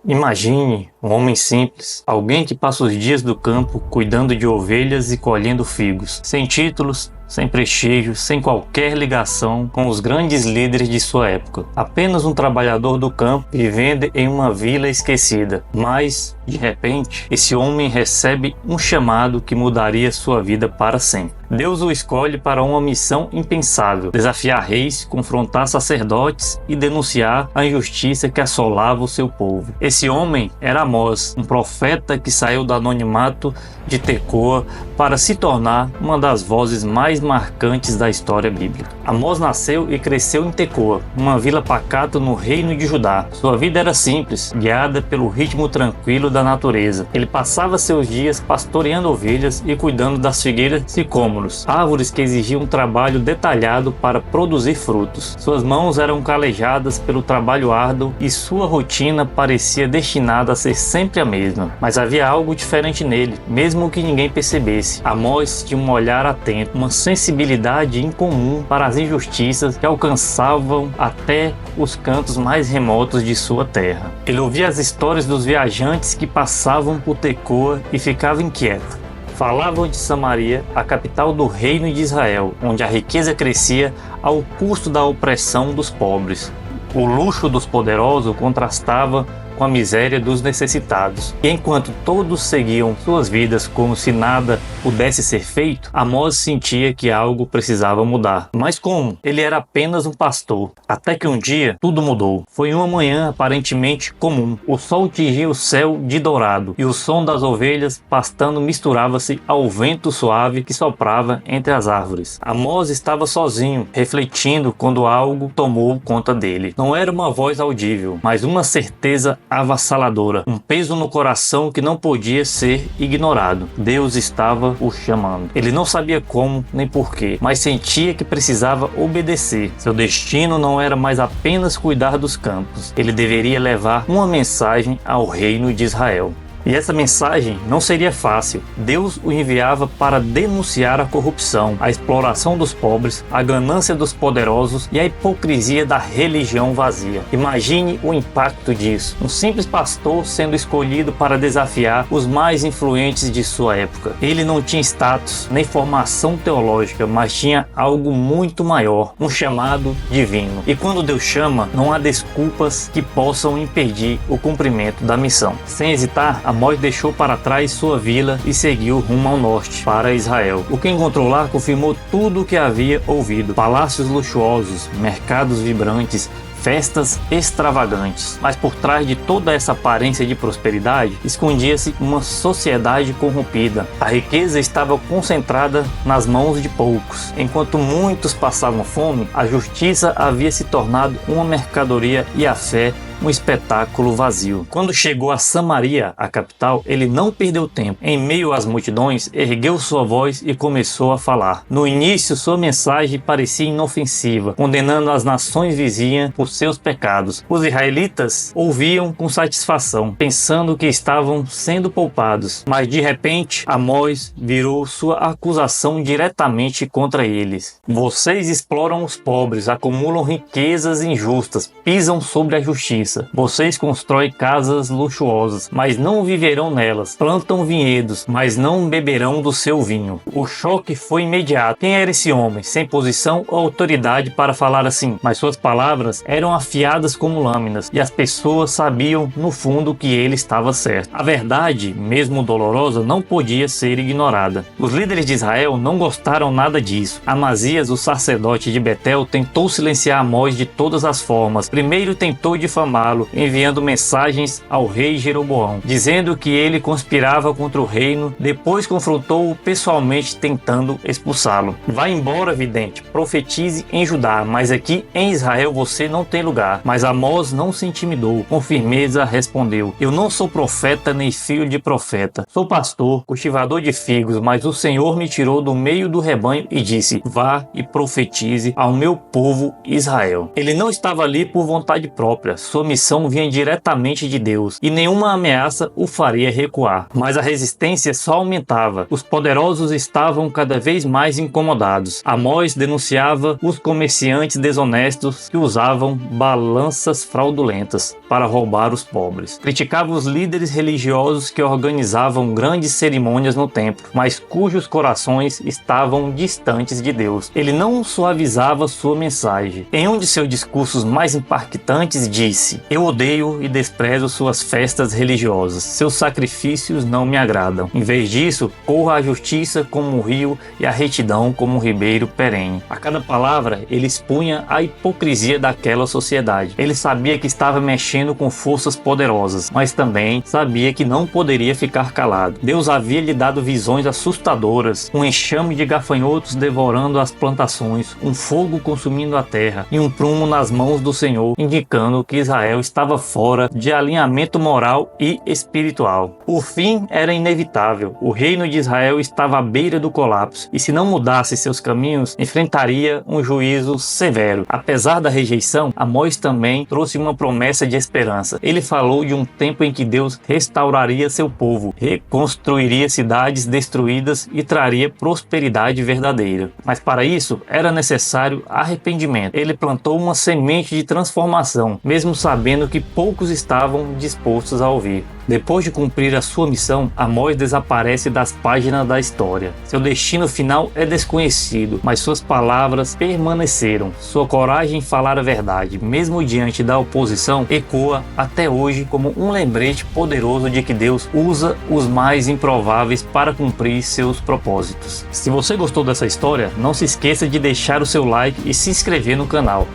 Imagine um homem simples, alguém que passa os dias do campo cuidando de ovelhas e colhendo figos, sem títulos, sem prestígio, sem qualquer ligação com os grandes líderes de sua época. Apenas um trabalhador do campo vivendo em uma vila esquecida. Mas, de repente, esse homem recebe um chamado que mudaria sua vida para sempre. Deus o escolhe para uma missão impensável: desafiar reis, confrontar sacerdotes e denunciar a injustiça que assolava o seu povo. Esse homem era Amós, um profeta que saiu do anonimato de Tecoa para se tornar uma das vozes mais marcantes da história bíblica. Amós nasceu e cresceu em Tecoa, uma vila pacata no reino de Judá. Sua vida era simples, guiada pelo ritmo tranquilo da natureza. Ele passava seus dias pastoreando ovelhas e cuidando das figueiras sicômoros, árvores que exigiam um trabalho detalhado para produzir frutos. Suas mãos eram calejadas pelo trabalho árduo e sua rotina parecia destinada a ser sempre a mesma. Mas havia algo diferente nele, mesmo que ninguém percebesse. Amós tinha um olhar atento, uma sensibilidade incomum para as injustiças que alcançavam até os cantos mais remotos de sua terra. Ele ouvia as histórias dos viajantes que passavam por Tecoa e ficava inquieto. Falavam de Samaria, a capital do reino de Israel, onde a riqueza crescia ao custo da opressão dos pobres. O luxo dos poderosos contrastava com a miséria dos necessitados. E enquanto todos seguiam suas vidas como se nada pudesse ser feito, Amós sentia que algo precisava mudar. Mas como? Ele era apenas um pastor. Até que um dia, tudo mudou. Foi uma manhã aparentemente comum. O sol tingia o céu de dourado e o som das ovelhas pastando misturava-se ao vento suave que soprava entre as árvores. Amós estava sozinho, refletindo, quando algo tomou conta dele. Não era uma voz audível, mas uma certeza avassaladora, um peso no coração que não podia ser ignorado. Deus estava o chamando. Ele não sabia como nem porquê, mas sentia que precisava obedecer. Seu destino não era mais apenas cuidar dos campos. Ele deveria levar uma mensagem ao reino de Israel. E essa mensagem não seria fácil. Deus o enviava para denunciar a corrupção, a exploração dos pobres, a ganância dos poderosos e a hipocrisia da religião vazia. Imagine o impacto disso. Um simples pastor sendo escolhido para desafiar os mais influentes de sua época. Ele não tinha status nem formação teológica, mas tinha algo muito maior, um chamado divino. E quando Deus chama, não há desculpas que possam impedir o cumprimento da missão. Sem hesitar, Amós deixou para trás sua vila e seguiu rumo ao norte, para Israel. O que encontrou lá confirmou tudo o que havia ouvido: palácios luxuosos, mercados vibrantes, festas extravagantes. Mas por trás de toda essa aparência de prosperidade, escondia-se uma sociedade corrompida. A riqueza estava concentrada nas mãos de poucos. Enquanto muitos passavam fome, a justiça havia se tornado uma mercadoria e a fé um espetáculo vazio. Quando chegou a Samaria, a capital, ele não perdeu tempo. Em meio às multidões, ergueu sua voz e começou a falar. No início, sua mensagem parecia inofensiva, condenando as nações vizinhas por seus pecados. Os israelitas ouviam com satisfação, pensando que estavam sendo poupados. Mas de repente, Amós virou sua acusação diretamente contra eles. Vocês exploram os pobres, acumulam riquezas injustas, pisam sobre a justiça. Vocês constroem casas luxuosas, mas não viverão nelas. Plantam vinhedos, mas não beberão do seu vinho. O choque foi imediato. Quem era esse homem, sem posição ou autoridade para falar assim? Mas suas palavras eram afiadas como lâminas, e as pessoas sabiam no fundo que ele estava certo. A verdade, mesmo dolorosa, não podia ser ignorada. Os líderes de Israel não gostaram nada disso. Amazias, o sacerdote de Betel, tentou silenciar Amós de todas as formas. Primeiro tentou difamar, enviando mensagens ao rei Jeroboão, dizendo que ele conspirava contra o reino. Depois confrontou-o pessoalmente, tentando expulsá-lo. Vá embora, vidente, profetize em Judá, mas aqui em Israel você não tem lugar. Mas Amós não se intimidou, com firmeza respondeu: eu não sou profeta nem filho de profeta. Sou pastor, cultivador de figos, mas o Senhor me tirou do meio do rebanho e disse: vá e profetize ao meu povo Israel. Ele não estava ali por vontade própria. Sua missão vinha diretamente de Deus e nenhuma ameaça o faria recuar. Mas a resistência só aumentava. Os poderosos estavam cada vez mais incomodados. Amós denunciava os comerciantes desonestos que usavam balanças fraudulentas para roubar os pobres. Criticava os líderes religiosos que organizavam grandes cerimônias no templo, mas cujos corações estavam distantes de Deus. Ele não suavizava sua mensagem. Em um de seus discursos mais impactantes disse: "Eu odeio e desprezo suas festas religiosas. Seus sacrifícios não me agradam. Em vez disso, corra a justiça como um rio e a retidão como um ribeiro perene." A cada palavra, ele expunha a hipocrisia daquela sociedade. Ele sabia que estava mexendo com forças poderosas, mas também sabia que não poderia ficar calado. Deus havia lhe dado visões assustadoras, um enxame de gafanhotos devorando as plantações, um fogo consumindo a terra e um prumo nas mãos do Senhor, indicando que Israel estava fora de alinhamento moral e espiritual. O fim era inevitável. O reino de Israel estava à beira do colapso e, se não mudasse seus caminhos, enfrentaria um juízo severo. Apesar da rejeição, Amós também trouxe uma promessa de esperança. Ele falou de um tempo em que Deus restauraria seu povo, reconstruiria cidades destruídas e traria prosperidade verdadeira. Mas para isso era necessário arrependimento. Ele plantou uma semente de transformação, mesmo sabendo que poucos estavam dispostos a ouvir. Depois de cumprir a sua missão, Amós desaparece das páginas da história. Seu destino final é desconhecido, mas suas palavras permaneceram. Sua coragem em falar a verdade, mesmo diante da oposição, ecoa até hoje como um lembrete poderoso de que Deus usa os mais improváveis para cumprir seus propósitos. Se você gostou dessa história, não se esqueça de deixar o seu like e se inscrever no canal.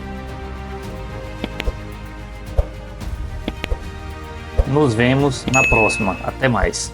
Nos vemos na próxima. Até mais.